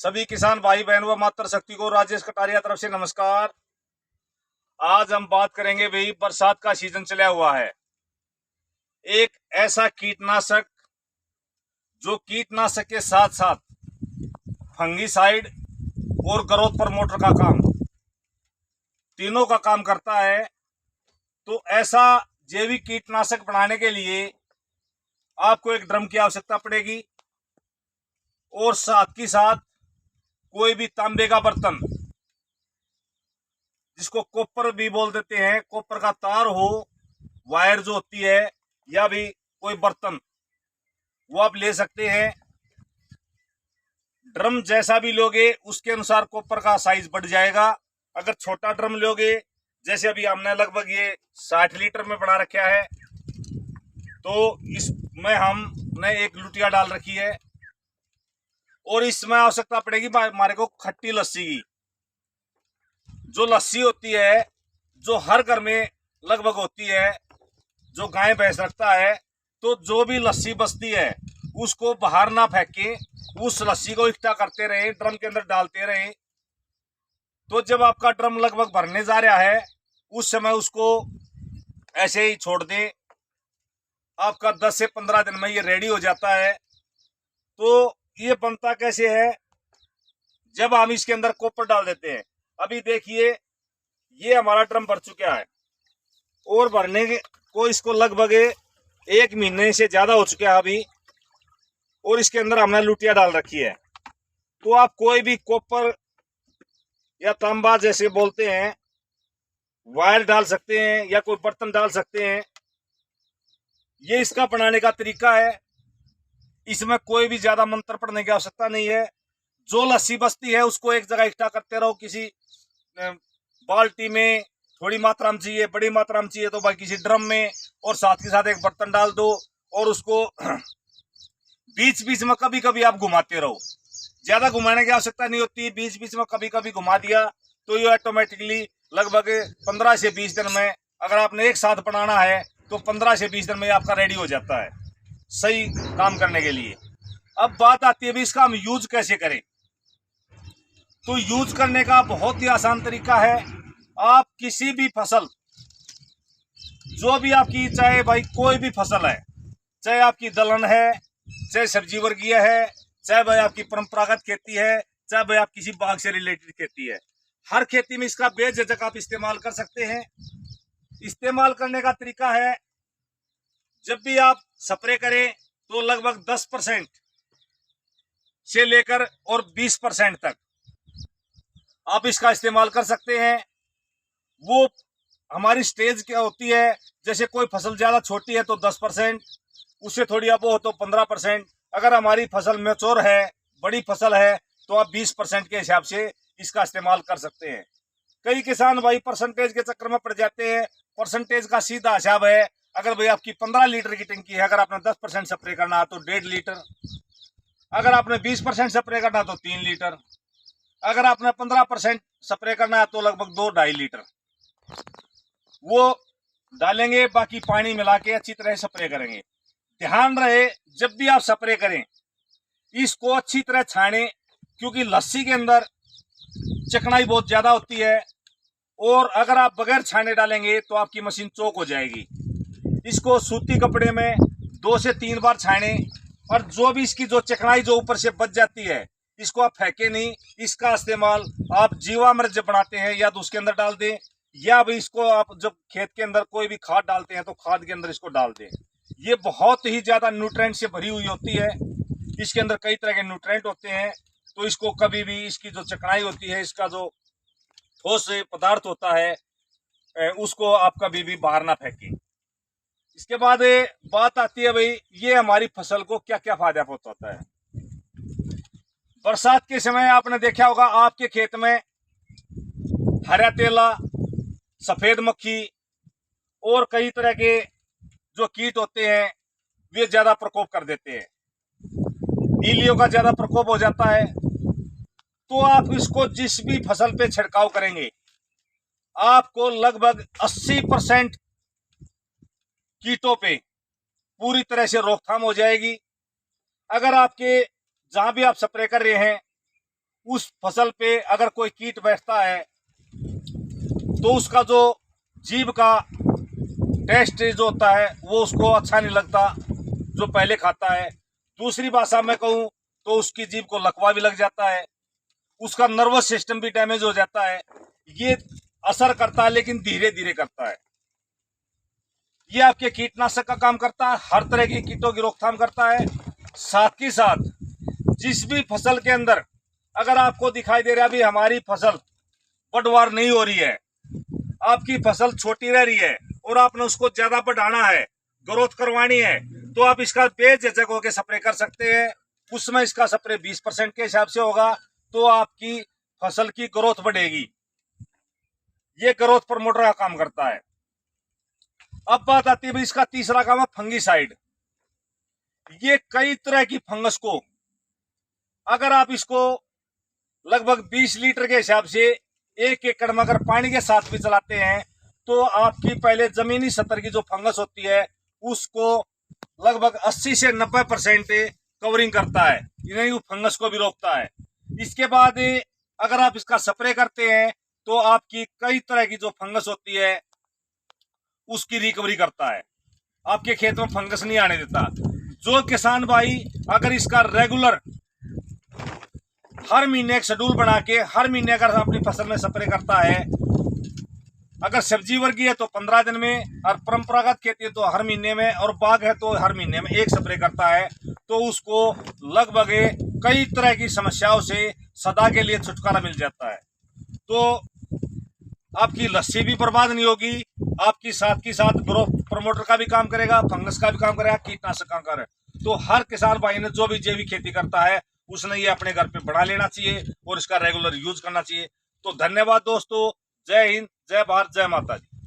सभी किसान भाई बहन व मातृशक्ति को राजेश कटारिया तरफ से नमस्कार। आज हम बात करेंगे भाई, बरसात का सीजन चला हुआ है। एक ऐसा कीटनाशक जो कीटनाशक के साथ साथ फंगीसाइड और ग्रोथ प्रमोटर का काम, तीनों का काम करता है। तो ऐसा जैविक कीटनाशक बनाने के लिए आपको एक ड्रम की आवश्यकता पड़ेगी और साथ ही साथ कोई भी तांबे का बर्तन, जिसको कॉपर भी बोल देते हैं, कॉपर का तार हो, वायर जो होती है, या भी कोई बर्तन, वो आप ले सकते हैं। ड्रम जैसा भी लोगे उसके अनुसार कॉपर का साइज बढ़ जाएगा। अगर छोटा ड्रम लोगे, जैसे अभी हमने लगभग ये 60 लीटर में बना रखा है, तो इसमें हमने एक लुटिया डाल रखी है और इसमें आवश्यकता पड़ेगी हमारे को खट्टी लस्सी की। जो लस्सी होती है, जो हर घर में लगभग होती है, जो गाय भैंस रखता है, तो जो भी लस्सी बचती है उसको बाहर ना फेंके, उस लस्सी को इकट्ठा करते रहे, ड्रम के अंदर डालते रहे। तो जब आपका ड्रम लगभग भरने जा रहा है, उस समय उसको ऐसे ही छोड़ दें। आपका 10 से 15 दिन में ये रेडी हो जाता है। तो ये बनता कैसे है, जब हम इसके अंदर कॉपर डाल देते हैं। अभी देखिए, ये हमारा ड्रम भर चुका है और भरने को इसको लगभग 1 महीने से ज्यादा हो चुका है अभी, और इसके अंदर हमने लुटिया डाल रखी है। तो आप कोई भी कॉपर या तांबा जैसे बोलते हैं, वायर डाल सकते हैं या कोई बर्तन डाल सकते हैं। ये इसका बनाने का तरीका है। इसमें कोई भी ज्यादा मंत्र पढ़ने की आवश्यकता नहीं है। जो लस्सी बचती है उसको एक जगह इकट्ठा करते रहो, किसी बाल्टी में थोड़ी मात्रा में चाहिए, बड़ी मात्रा में चाहिए तो भाई किसी ड्रम में, और साथ के साथ एक बर्तन डाल दो और उसको बीच बीच में कभी कभी आप घुमाते रहो। ज्यादा घुमाने की आवश्यकता नहीं होती, बीच बीच में कभी कभी घुमा दिया तो ये ऑटोमेटिकली लगभग 15 से 20 दिन में, अगर आपने एक साथ बनाना है तो 15 से 20 दिन में आपका रेडी हो जाता है सही काम करने के लिए। अब बात आती है भी इसका हम यूज कैसे करें। तो यूज करने का बहुत ही आसान तरीका है। आप किसी भी फसल, जो भी आपकी, चाहे भाई कोई भी फसल है, चाहे आपकी दलहन है, चाहे सब्जी वर्गीय है, चाहे भाई आपकी परंपरागत खेती है, चाहे भाई आप किसी बाग से रिलेटेड खेती है, हर खेती में इसका बेझिझक आप इस्तेमाल कर सकते हैं। इस्तेमाल करने का तरीका है, जब भी आप स्प्रे करें तो लगभग 10% से लेकर और 20% तक आप इसका इस्तेमाल कर सकते हैं। वो हमारी स्टेज क्या होती है, जैसे कोई फसल ज्यादा छोटी है तो 10%, उससे थोड़ी अब हो तो 15%। अगर हमारी फसल मैच्योर है, बड़ी फसल है, तो आप 20% के हिसाब से इसका इस्तेमाल कर सकते हैं। कई किसान भाई परसेंटेज के चक्कर में पड़ जाते हैं। परसेंटेज का सीधा हिसाब है, अगर भाई आपकी 15 लीटर की टंकी है, अगर आपने 10% स्प्रे करना है तो 1.5 लीटर, अगर आपने 20% स्प्रे करना है तो 3 लीटर, अगर आपने 15% स्प्रे करना है तो लगभग 2-2.5 लीटर वो डालेंगे। बाकी पानी मिला के अच्छी तरह स्प्रे करेंगे। ध्यान रहे, जब भी आप स्प्रे करें इसको अच्छी तरह छाने, क्योंकि लस्सी के अंदर चिकनाई बहुत ज्यादा होती है और अगर आप बगैर छाने डालेंगे तो आपकी मशीन चौक हो जाएगी। इसको सूती कपड़े में 2 से 3 बार छाने, और जो भी इसकी जो चिकनाई जो ऊपर से बच जाती है इसको आप फेंके नहीं। इसका इस्तेमाल आप जीवामृत जब बनाते हैं या तो उसके अंदर डाल दें, या भी इसको आप जब खेत के अंदर कोई भी खाद डालते हैं तो खाद के अंदर इसको डाल दें। ये बहुत ही ज्यादा न्यूट्रेंट से भरी हुई होती है। इसके अंदर कई तरह के न्यूट्रेंट होते हैं, तो इसको कभी भी, इसकी जो चिकनाई होती है, इसका जो ठोस पदार्थ होता है, उसको आप कभी भी बाहर ना फेंकें। इसके बाद बात आती है भाई, ये हमारी फसल को क्या क्या फायदा पहुंचाता है। बरसात के समय आपने देखा होगा आपके खेत में हरा तेला, सफेद मक्खी और कई तरह के जो कीट होते हैं वे ज्यादा प्रकोप कर देते हैं। इलियों का ज्यादा प्रकोप हो जाता है। तो आप इसको जिस भी फसल पे छिड़काव करेंगे, आपको लगभग 80% कीटों पे पूरी तरह से रोकथाम हो जाएगी। अगर आपके जहां भी आप स्प्रे कर रहे हैं उस फसल पे अगर कोई कीट बैठता है तो उसका जो जीभ का टेस्ट जो होता है वो उसको अच्छा नहीं लगता जो पहले खाता है। दूसरी भाषा में कहूँ तो उसकी जीभ को लकवा भी लग जाता है, उसका नर्वस सिस्टम भी डैमेज हो जाता है। ये असर करता है लेकिन धीरे धीरे करता है। ये आपके कीटनाशक का काम करता है, हर तरह की कीटों की रोकथाम करता है। साथ ही साथ जिस भी फसल के अंदर अगर आपको दिखाई दे रहा है अभी हमारी फसल पटवार नहीं हो रही है, आपकी फसल छोटी रह रही है और आपने उसको ज्यादा बढ़ाना है, ग्रोथ करवानी है, तो आप इसका बेझिझक होकर स्प्रे कर सकते हैं। उसमें इसका स्प्रे 20% के हिसाब से होगा तो आपकी फसल की ग्रोथ बढ़ेगी। ये ग्रोथ प्रमोटर का काम करता है। अब बात आती है इसका तीसरा काम है फंगीसाइड। ये कई तरह की फंगस को अगर आप इसको लगभग 20 लीटर के हिसाब से 1 एकड़ में अगर पानी के साथ भी चलाते हैं तो आपकी पहले जमीनी सतह की जो फंगस होती है उसको लगभग 80 से 90% कवरिंग करता है, यानी फंगस को भी रोकता है। इसके बाद अगर आप इसका स्प्रे करते हैं तो आपकी कई तरह की जो फंगस होती है उसकी रिकवरी करता है, आपके खेत में फंगस नहीं आने देता। जो किसान भाई अगर इसका रेगुलर हर महीने एक शेड्यूल बना के हर महीने अगर अपनी फसल में स्प्रे करता है, अगर सब्जी वर्गीय है तो 15 दिन में, और परंपरागत खेती है तो हर महीने में, और बाग है तो हर महीने में एक स्प्रे करता है, तो उसको लगभग कई तरह की समस्याओं से सदा के लिए छुटकारा मिल जाता है। तो आपकी लस्सी भी बर्बाद नहीं होगी, आपकी साथ की साथ ग्रोथ प्रमोटर का भी काम करेगा, फंगस का भी काम करेगा, कीटनाशक का काम करेगा। तो हर किसान भाई ने जो भी जैविक खेती करता है उसने ये अपने घर पे बढ़ा लेना चाहिए और इसका रेगुलर यूज करना चाहिए। तो धन्यवाद दोस्तों, जय हिंद, जय भारत, जय माता दी।